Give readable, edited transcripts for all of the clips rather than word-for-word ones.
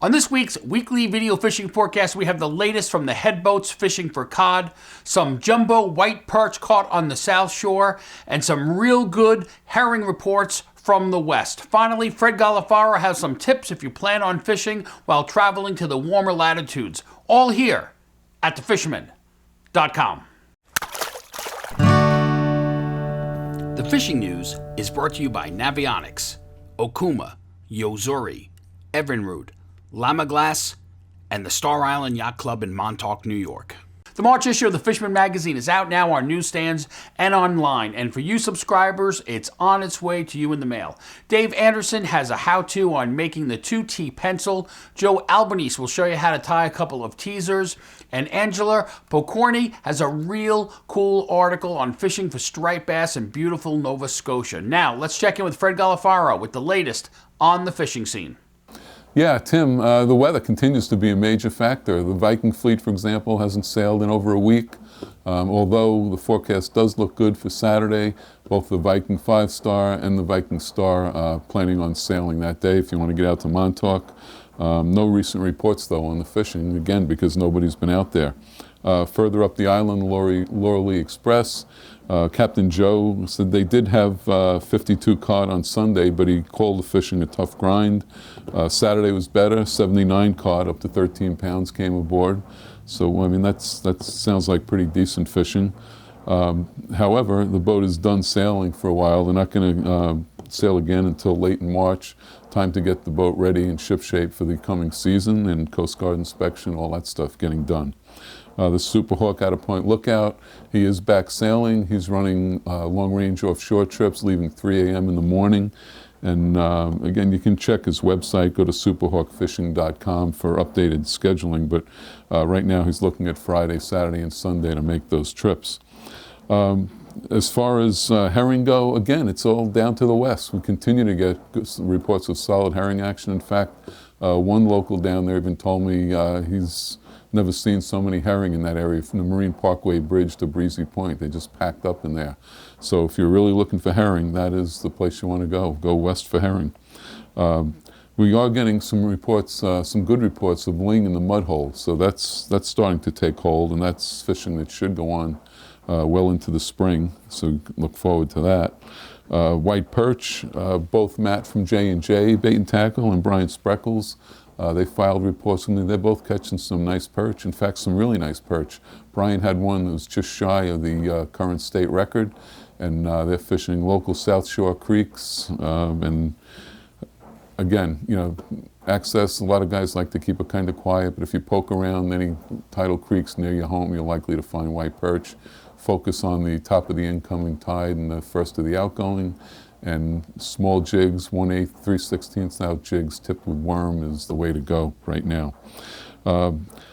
On this week's weekly video fishing forecast, we have the latest from the head boats fishing for cod, some jumbo white perch caught on the South Shore, and some real good herring reports from the West. Finally, Fred Golofaro has some tips if you plan on fishing while traveling to the warmer latitudes. All here at thefisherman.com. The fishing news is brought to you by Navionics, Okuma, Yozuri, Evinrude, Llama Glass, and the Star Island Yacht Club in Montauk, New York. The March issue of the Fisherman magazine is out now on newsstands and online, and for you subscribers, it's on its way to you in the mail. Dave Anderson has a how-to on making the 2T pencil. Joe Albanese will show you how to tie a couple of teasers, and Angela Pokorny has a real cool article on fishing for striped bass in beautiful Nova Scotia. Now, let's check in with Fred Golofaro with the latest on the fishing scene. Yeah, Tim, the weather continues to be a major factor. The Viking Fleet, for example, hasn't sailed in over a week. Although the forecast does look good for Saturday, both the Viking 5-star and the Viking Star are planning on sailing that day if you want to get out to Montauk. No recent reports, though, on the fishing, again, because nobody's been out there. Further up the island, Laurel Lee Express, Captain Joe said they did have 52 caught on Sunday, but he called the fishing a tough grind. Saturday was better, 79 caught, up to 13 pounds came aboard. So, I mean, that sounds like pretty decent fishing. However, the boat is done sailing for a while. They're not going to sail again until late in March. Time to get the boat ready and shipshape for the coming season and Coast Guard inspection, all that stuff getting done. The Super Hawk out of Point Lookout, he is back sailing. He's running long-range offshore trips, leaving 3 a.m. in the morning. And again, you can check his website, go to superhawkfishing.com for updated scheduling. But right now he's looking at Friday, Saturday, and Sunday to make those trips. As far as herring go, again, it's all down to the west. We continue to get reports of solid herring action. In fact, one local down there even told me he's never seen so many herring in that area from the Marine Parkway Bridge to Breezy Point. They just packed up in there. So if you're really looking for herring, that is the place you want to go. Go west for herring. We are getting some reports, some good reports of ling in the mud hole. So that's starting to take hold, and that's fishing that should go on well into the spring. So look forward to that. White perch, both Matt from J&J Bait and Tackle and Brian Spreckles, they filed reports and they're both catching some nice perch. In fact, some really nice perch. Brian had one that was just shy of the current state record, and they're fishing local South Shore creeks. And again, you know, access, a lot of guys like to keep it kind of quiet, but if you poke around any tidal creeks near your home, you're likely to find white perch. Focus on the top of the incoming tide and the first of the outgoing. And small jigs, 1/8, 3/16 out jigs tipped with worm is the way to go right now.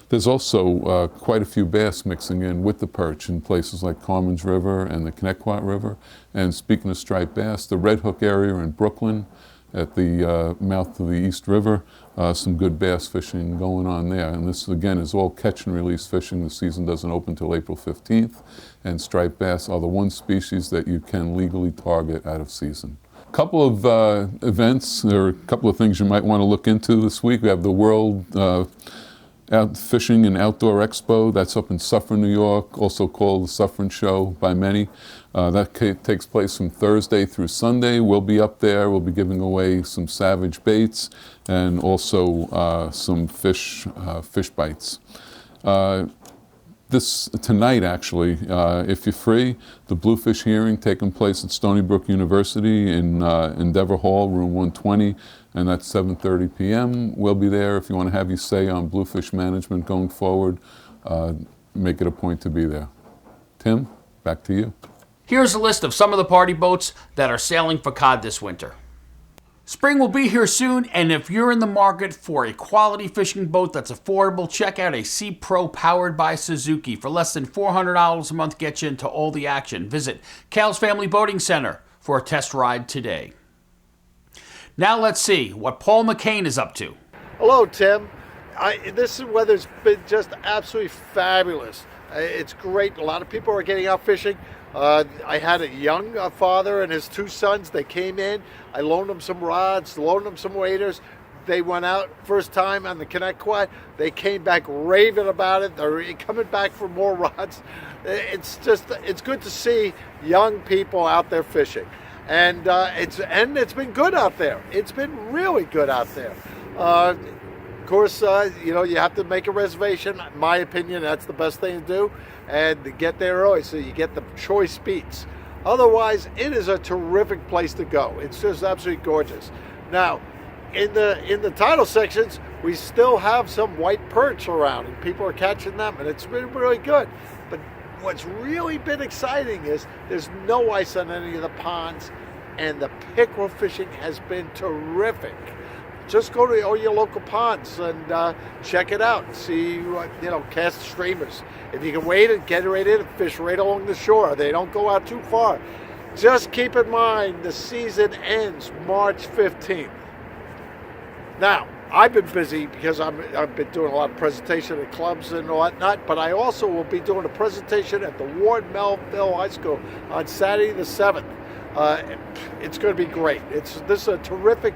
There's also quite a few bass mixing in with the perch in places like Carmans River and the Connetquot River. And speaking of striped bass, the Red Hook area in Brooklyn at the mouth of the East River, some good bass fishing going on there. And this, again, is all catch and release fishing. The season doesn't open till April 15th. And striped bass are the one species that you can legally target out of season. A couple of events, there are a couple of things you might want to look into this week. We have the World Out Fishing and Outdoor Expo. That's up in SUFFERN, New York, also called the SUFFERN Show by many. That takes place from Thursday through Sunday. We'll be up there. We'll be giving away some Savage baits and also some fish bites. Tonight, actually, if you're free, the Bluefish hearing taking place at Stony Brook University in Endeavor Hall, room 120, and that's 7:30 p.m. We'll be there. If you want to have your say on bluefish management going forward, make it a point to be there. Tim, back to you. Here's a list of some of the party boats that are sailing for cod this winter. Spring will be here soon, and if you're in the market for a quality fishing boat that's affordable, check out a Sea Pro powered by Suzuki. For less than $400 a month, get you into all the action. Visit Cal's Family Boating Center for a test ride today. Now let's see what Paul McCain is up to. Hello, Tim. This weather's been just absolutely fabulous. It's great. A lot of people are getting out fishing. I had a young father and his two sons. They came in. I loaned them some rods, loaned them some waders. they went out first time on the Connetquot. They came back raving about it. They're coming back for more rods. It's good to see young people out there fishing, and it's been good out there. It's been really good out there. Of course, you have to make a reservation. In my opinion, that's the best thing to do, and to get there early so you get the choice beats. Otherwise, it is a terrific place to go. It's just absolutely gorgeous. Now, in the tidal sections, we still have some white perch around, and people are catching them, and it's been really good. But what's really been exciting is there's no ice on any of the ponds, and the pickerel fishing has been terrific. Just go to all your local ponds and check it out. See, cast streamers. If you can wait and get right in and fish right along the shore, they don't go out too far. Just keep in mind the season ends March 15th. Now, I've been busy because I've been doing a lot of presentation at clubs and whatnot, but I also will be doing a presentation at the Ward Melville High School on Saturday the 7th. It's going to be great. This is a terrific.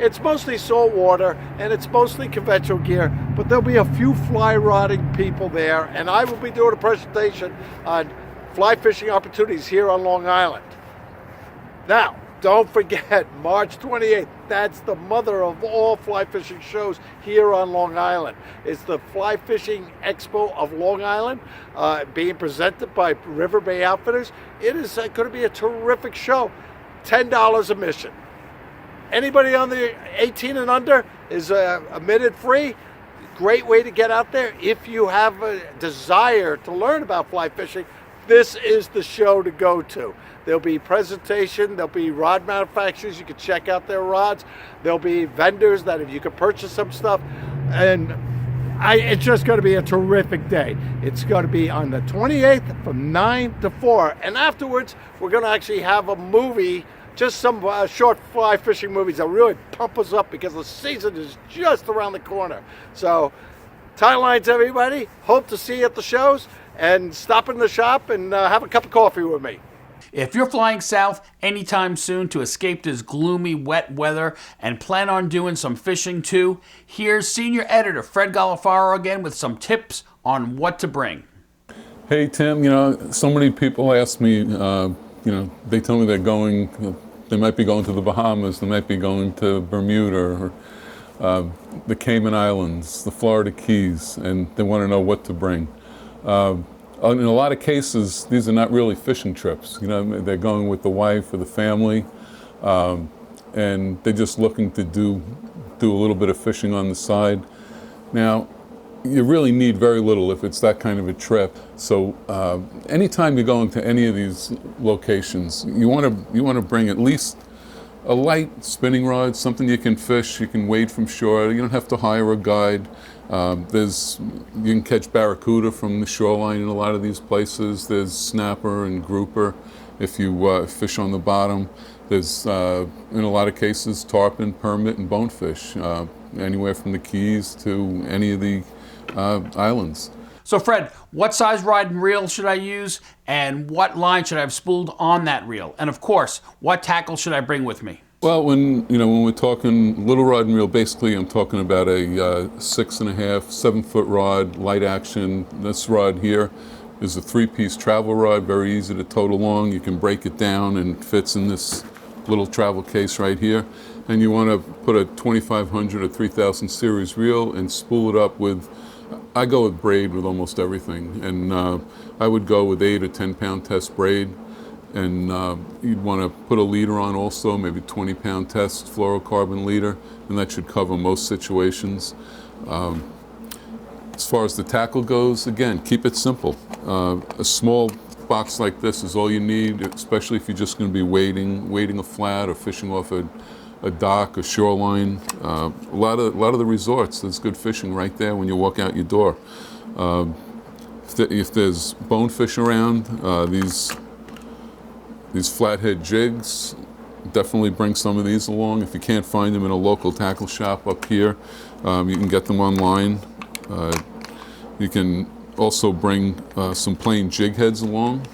It's mostly saltwater and it's mostly conventional gear, but there'll be a few fly rodding people there, and I will be doing a presentation on fly fishing opportunities here on Long Island. Now, don't forget, March 28th, that's the mother of all fly fishing shows here on Long Island. It's the Fly Fishing Expo of Long Island, being presented by River Bay Outfitters. It is going to be a terrific show. $10 admission. Anybody on the 18 and under is admitted free. Great way to get out there. If you have a desire to learn about fly fishing, this is the show to go to. There'll be presentation, there'll be rod manufacturers, you can check out their rods. There'll be vendors that if you can purchase some stuff. And it's just going to be a terrific day. It's going to be on the 28th from 9 to 4. And afterwards, we're going to actually have a movie, just some short fly fishing movies that really pump us up because the season is just around the corner. So, Tidal Lines, everybody. Hope to see you at the shows, and stop in the shop and have a cup of coffee with me. If you're flying south anytime soon to escape this gloomy, wet weather and plan on doing some fishing too, here's Senior Editor Fred Golofaro again with some tips on what to bring. Hey Tim, so many people ask me, they tell me they're going, they might be going to the Bahamas, they might be going to Bermuda, or the Cayman Islands, the Florida Keys, and they want to know what to bring. In a lot of cases, these are not really fishing trips. They're going with the wife or the family, and they're just looking to do a little bit of fishing on the side. Now, you really need very little if it's that kind of a trip. So, anytime you're going to any of these locations, you want to bring at least a light spinning rod, something you can fish. You can wade from shore. You don't have to hire a guide. You can catch barracuda from the shoreline in a lot of these places. There's snapper and grouper if you fish on the bottom. There's, in a lot of cases, tarpon, permit, and bonefish, anywhere from the Keys to any of the islands. So Fred, what size rod and reel should I use, and what line should I have spooled on that reel? And of course, what tackle should I bring with me? Well, when we're talking little rod and reel, basically I'm talking about a 6.5, 7-foot rod, light action. This rod here is a 3-piece travel rod, very easy to tote along. You can break it down and it fits in this little travel case right here. And you want to put a 2500 or 3000 series reel and spool it up with, I go with braid with almost everything. And I would go with 8 or 10 pound test braid. And you'd want to put a leader on also, maybe 20-pound test fluorocarbon leader, and that should cover most situations. As far as the tackle goes, again, keep it simple. A small box like this is all you need, especially if you're just going to be wading a flat or fishing off a dock, a shoreline. A lot of the resorts, there's good fishing right there when you walk out your door. If there's bonefish around, these flathead jigs, definitely bring some of these along. If you can't find them in a local tackle shop up here, you can get them online. You can also bring some plain jig heads along.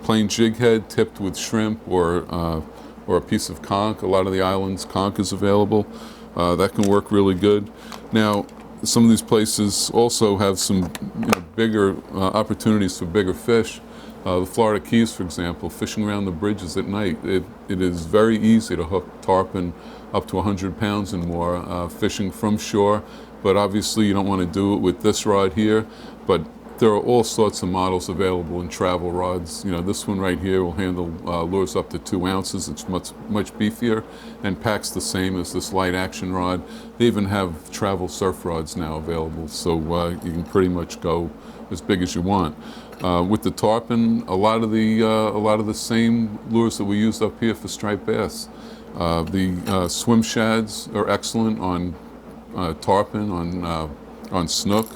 Plain jig head tipped with shrimp or a piece of conch. A lot of the islands, conch is available. That can work really good. Now, some of these places also have some bigger opportunities for bigger fish. The Florida Keys, for example, fishing around the bridges at night, it is very easy to hook tarpon up to 100 pounds and more fishing from shore, but obviously you don't want to do it with this rod here, but there are all sorts of models available in travel rods. This one right here will handle lures up to 2 ounces. It's much beefier and packs the same as this light action rod. They even have travel surf rods now available, so you can pretty much go as big as you want. With the tarpon, a lot of the same lures that we used up here for striped bass. The swim shads are excellent on tarpon, on snook,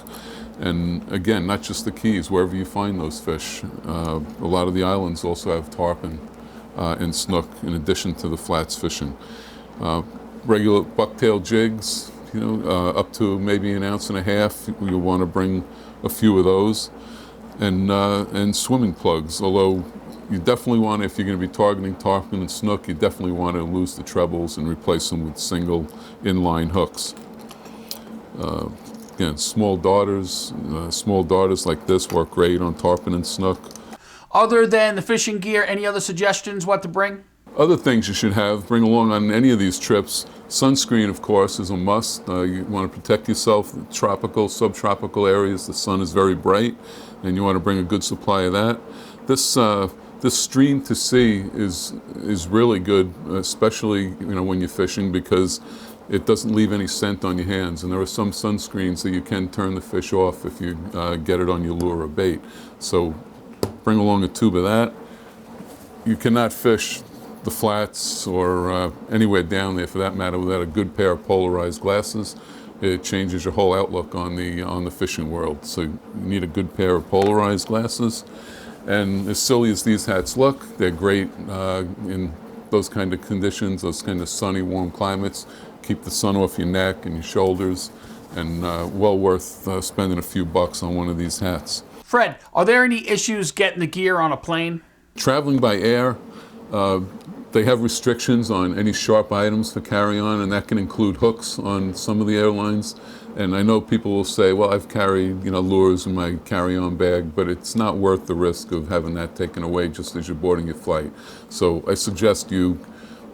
and again, not just the Keys, wherever you find those fish. A lot of the islands also have tarpon and snook in addition to the flats fishing. Regular bucktail jigs, up to maybe 1.5 ounces, you'll want to bring a few of those. And swimming plugs, although you definitely want, if you're going to be targeting tarpon and snook, you definitely want to lose the trebles and replace them with single inline hooks. Again, small darters like this work great on tarpon and snook. Other than the fishing gear, any other suggestions what to bring? Other things you should bring along on any of these trips. Sunscreen, of course, is a must. You want to protect yourself. Tropical, subtropical areas, the sun is very bright, and you want to bring a good supply of that. This stream to sea is really good, especially when you're fishing, because it doesn't leave any scent on your hands. And there are some sunscreens that you can turn the fish off if you get it on your lure or bait. So bring along a tube of that. You cannot fish the flats or anywhere down there for that matter without a good pair of polarized glasses. It changes your whole outlook on the fishing world. So you need a good pair of polarized glasses. And as silly as these hats look, they're great in those kind of conditions, those kind of sunny, warm climates. Keep the sun off your neck and your shoulders, and well worth spending a few bucks on one of these hats. Fred, are there any issues getting the gear on a plane? Traveling by air, they have restrictions on any sharp items for carry-on, and that can include hooks on some of the airlines. And I know people will say, well, I've carried lures in my carry-on bag, but it's not worth the risk of having that taken away just as you're boarding your flight. So I suggest you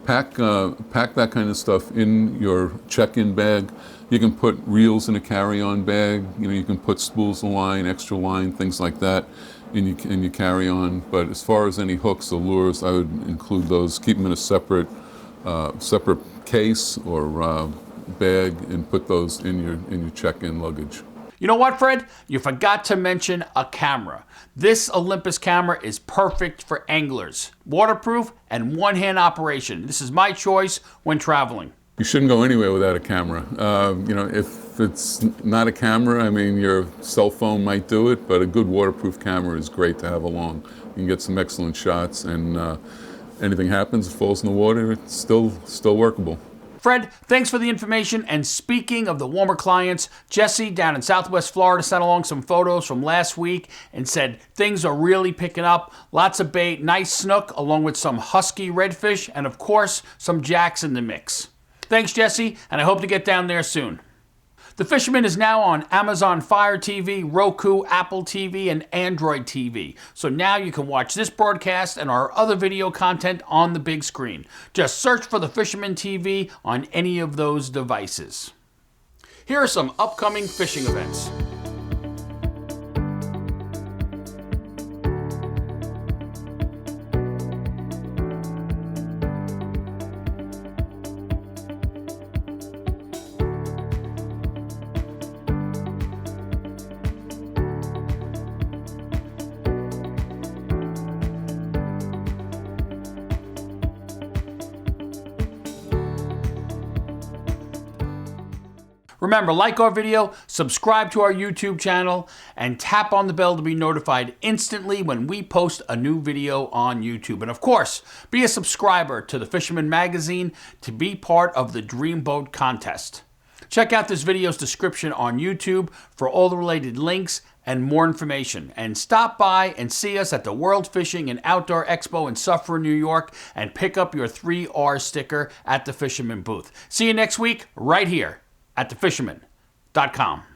pack that kind of stuff in your check-in bag. You can put reels in a carry-on bag. You can put spools of line, extra line, things like that in your carry-on. But as far as any hooks or lures, I would include those. Keep them in a separate case or bag, and put those in your check-in luggage. You know what, Fred? You forgot to mention a camera. This Olympus camera is perfect for anglers. Waterproof and one-hand operation. This is my choice when traveling. You shouldn't go anywhere without a camera. If it's not a camera, your cell phone might do it, but a good waterproof camera is great to have along. You can get some excellent shots, and anything happens, it falls in the water, it's still workable. Fred, thanks for the information. And speaking of the warmer clients, Jesse down in Southwest Florida sent along some photos from last week and said things are really picking up. Lots of bait, nice snook, along with some husky redfish, and of course, some jacks in the mix. Thanks, Jesse, and I hope to get down there soon. The Fisherman is now on Amazon Fire TV, Roku, Apple TV, and Android TV. So now you can watch this broadcast and our other video content on the big screen. Just search for the Fisherman TV on any of those devices. Here are some upcoming fishing events. Remember, like our video, subscribe to our YouTube channel, and tap on the bell to be notified instantly when we post a new video on YouTube. And of course, be a subscriber to the Fisherman magazine to be part of the Dreamboat contest. Check out this video's description on YouTube for all the related links and more information. And stop by and see us at the World Fishing and Outdoor Expo in SUFFERN, New York, and pick up your 3R sticker at the Fisherman booth. See you next week right here at thefisherman.com.